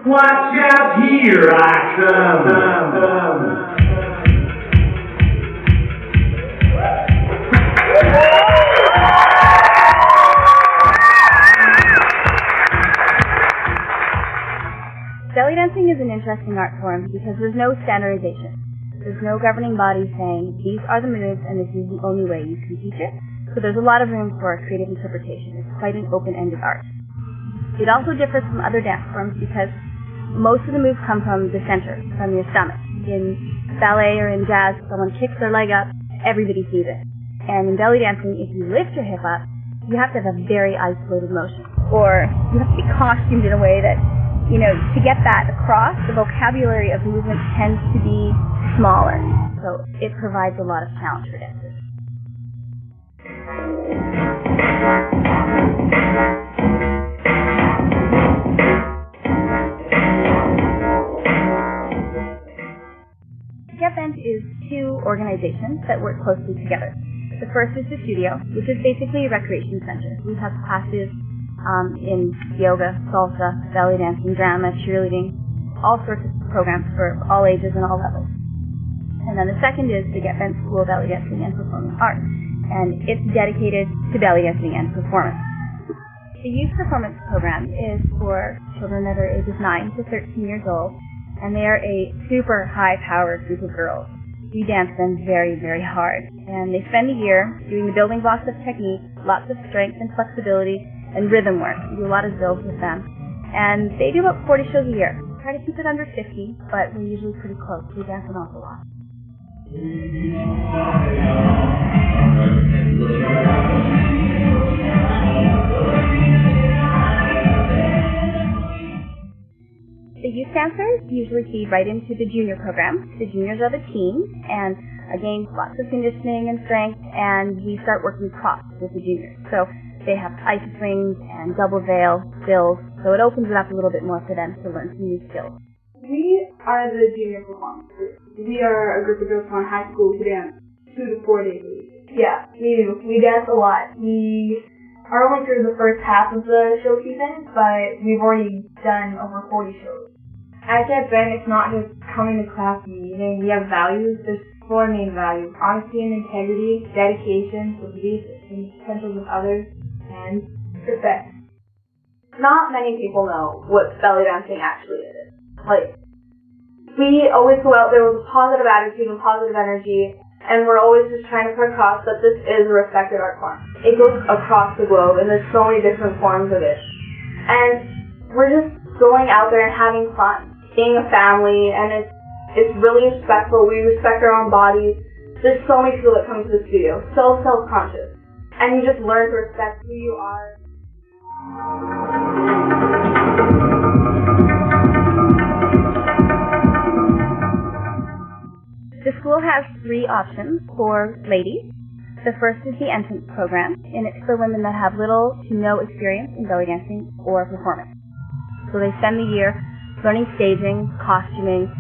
Watch out, here I come. Belly dancing is an interesting art form because there's no standardization. There's no governing body saying, these are the moves and this is the only way you can teach it. So there's a lot of room for creative interpretation. It's quite an open-ended art. It also differs from other dance forms because most of the moves come from the center, from your stomach. In ballet or in jazz, someone kicks their leg up, everybody sees it. And in belly dancing, if you lift your hip up, you have to have a very isolated motion. Or you have to be costumed in a way that, to get that across, the vocabulary of movement tends to be smaller. So it provides a lot of challenge for dancers. BCBellyFest is two organizations that work closely together. The first is the studio, which is basically a recreation center. We have classes in yoga, salsa, belly dancing, drama, cheerleading, all sorts of programs for all ages and all levels. And then the second is the BCBellyFest School of Belly Dancing and Performing Arts, and it's dedicated to belly dancing and performance. The youth performance program is for children that are ages 9 to 13 years old, and they are a super high-powered group of girls. We dance them very, very hard, and they spend a year doing the building blocks of technique, lots of strength and flexibility, and rhythm work. We do a lot of builds with them. And they do about 40 shows a year. We try to keep it under 50, but we're usually pretty close. We dance an awful lot. The youth dancers usually feed right into the junior program. The juniors are the teens, and again, lots of conditioning and strength, and we start working props with the juniors. So they have ice swings and double veil, stills, so it opens it up a little bit more for them to learn some new skills. We are the junior performance group. We are a group of girls from high school who dance 2 to 4 days a week. Yeah, we do. We dance a lot. We are only through the first half of the show season, but we've already done over 40 shows. At BCBellyFest, it's not just coming to class and meeting. We have values. There's 4 main values: honesty and integrity, dedication, belief in the potential of others, and respect. Not many people know what belly dancing actually is. We always go out there with a positive attitude and positive energy, and we're always just trying to put across that this is a respected art form. It goes across the globe, and there's so many different forms of it. And we're just going out there and having fun, being a family, and it's really respectful. We respect our own bodies. There's so many people that come to the studio, so self-conscious, and you just learn to respect who you are. The school has 3 options for ladies. The first is the entrance program, and it's for women that have little to no experience in belly dancing or performance. So they spend the year learning staging, costuming,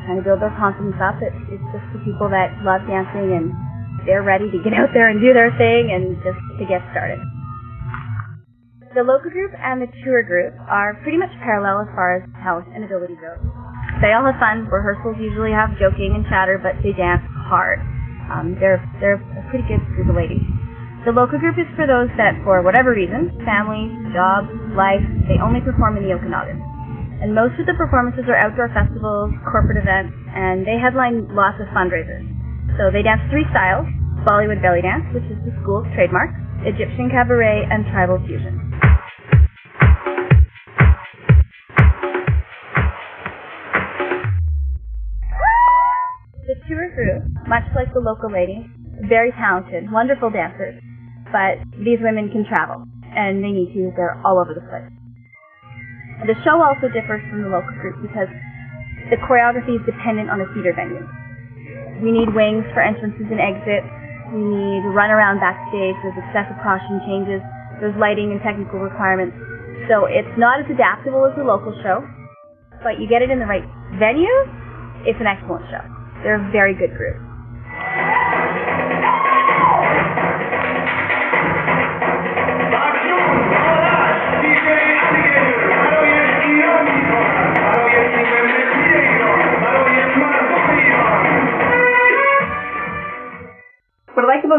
trying to build their confidence up. It's just for people that love dancing and they're ready to get out there and do their thing and just to get started. The local group and the tour group are pretty much parallel as far as talent and ability goes. They all have fun. Rehearsals usually have joking and chatter, but they dance hard. They're a pretty good group of ladies. The local group is for those that, for whatever reason, family, job, life, they only perform in the Okanagan. And most of the performances are outdoor festivals, corporate events, and they headline lots of fundraisers. So they dance 3 styles: Bollywood belly dance, which is the school's trademark, Egyptian cabaret, and tribal fusion. The tour group, much like the local ladies, very talented, wonderful dancers, but these women can travel, and they need to. They're all over the place. The show also differs from the local group because the choreography is dependent on the theater venue. We need wings for entrances and exits. We need runaround backstage. There's excessive costume changes. There's lighting and technical requirements. So it's not as adaptable as the local show, but you get it in the right venue, it's an excellent show. They're a very good group.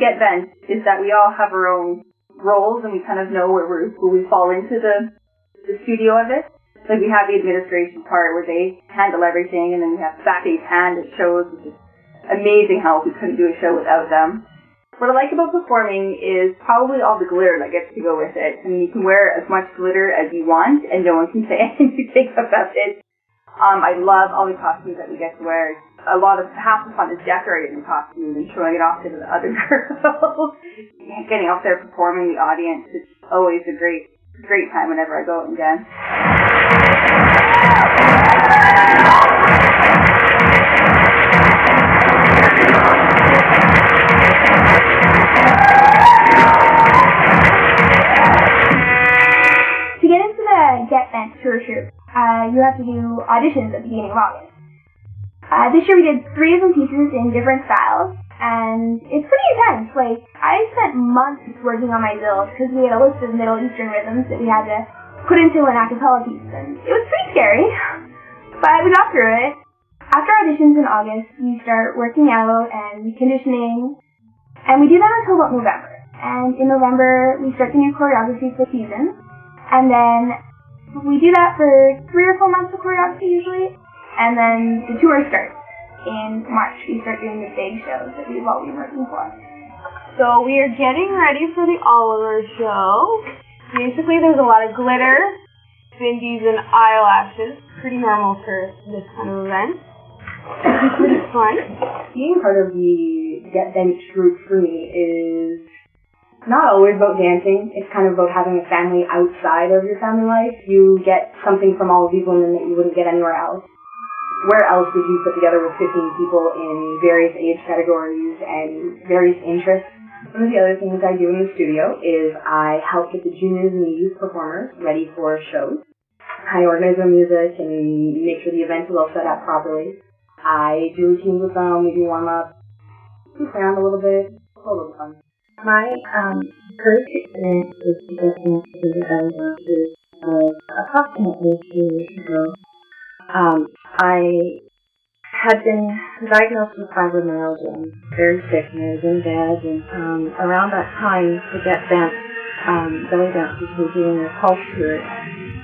Get Bent is that we all have our own roles and we kind of know where we fall into the studio of it. Like we have the administration part where they handle everything, and then we have backstage hand at shows, which is amazing how we couldn't do a show without them. What I like about performing is probably all the glitter that gets to go with it. I mean, you can wear as much glitter as you want and no one can say anything about it. I love all the costumes that we get to wear. Half the fun is decorating the costumes and showing it off to the other girls. Getting out there performing the audience, it's always a great time whenever I go out and dance. To get into the Get Bent tour troupe, you have to do auditions at the beginning of August. This year we did 3 of them pieces in different styles, and it's pretty intense. Like, I spent months working on my build because we had a list of Middle Eastern rhythms that we had to put into an a cappella piece, and it was pretty scary, but we got through it. After auditions in August, we start working out and conditioning, and we do that until about November. And in November, we start the new choreography for the season, and then we do that for 3 or 4 months of choreography usually, and then the tour starts. In March, we start doing the big shows that we've all been working for. So we are getting ready for the Oliver show. Basically, there's a lot of glitter, bindies, and eyelashes. Pretty normal for this kind of event. It's pretty fun. Being part of the Get Bent troupe for me is not always about dancing. It's kind of about having a family outside of your family life. You get something from all of these women that you wouldn't get anywhere else. Where else would you put together with 15 people in various age categories and various interests? One of the other things I do in the studio is I help get the juniors and the youth performers ready for shows. I organize their music and make sure the event is all set up properly. I do routines with them, we do warm-up, we play around a little bit, it's a little fun. My first experience with suggesting to the BCBellyFest was approximately 2 years ago. I had been diagnosed with fibromyalgia and very sick, and I was in bed, and around that time, the Get Bent belly dancers were doing a pulse tour.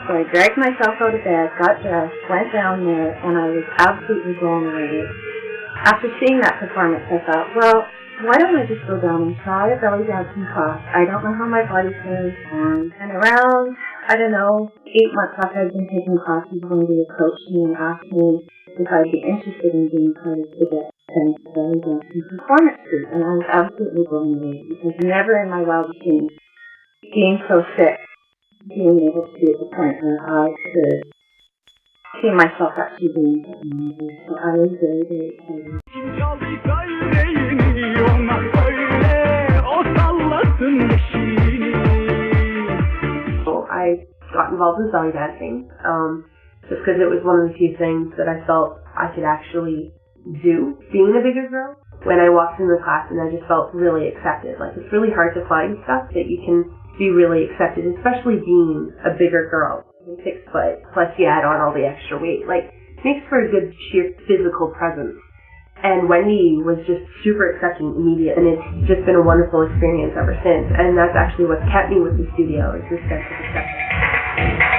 So I dragged myself out of bed, got dressed, went down there, and I was absolutely blown away. After seeing that performance, I thought, well, why don't I just go down and try a belly dancing class? I don't know how my body's going to respond. And around, 8 months after I'd been taking classes, Wendy approached me and asked me if I'd be interested in being part of the Get Bent belly dancing performance group. And I was absolutely blown away because never in my wildest dreams, being so sick, being able to be at the point where I could see myself actually doing something. So I was very, very excited. So I got involved with belly dancing, just because it was one of the few things that I felt I could actually do, being a bigger girl. When I walked in the class, and I just felt really accepted. Like, it's really hard to find stuff that you can be really accepted, especially being a bigger girl. 6 foot, plus you add on all the extra weight. Like, makes for a good sheer physical presence. And Wendy was just super accepting immediate, and it's just been a wonderful experience ever since. And that's actually what kept me with the studio, is this sense of acceptance.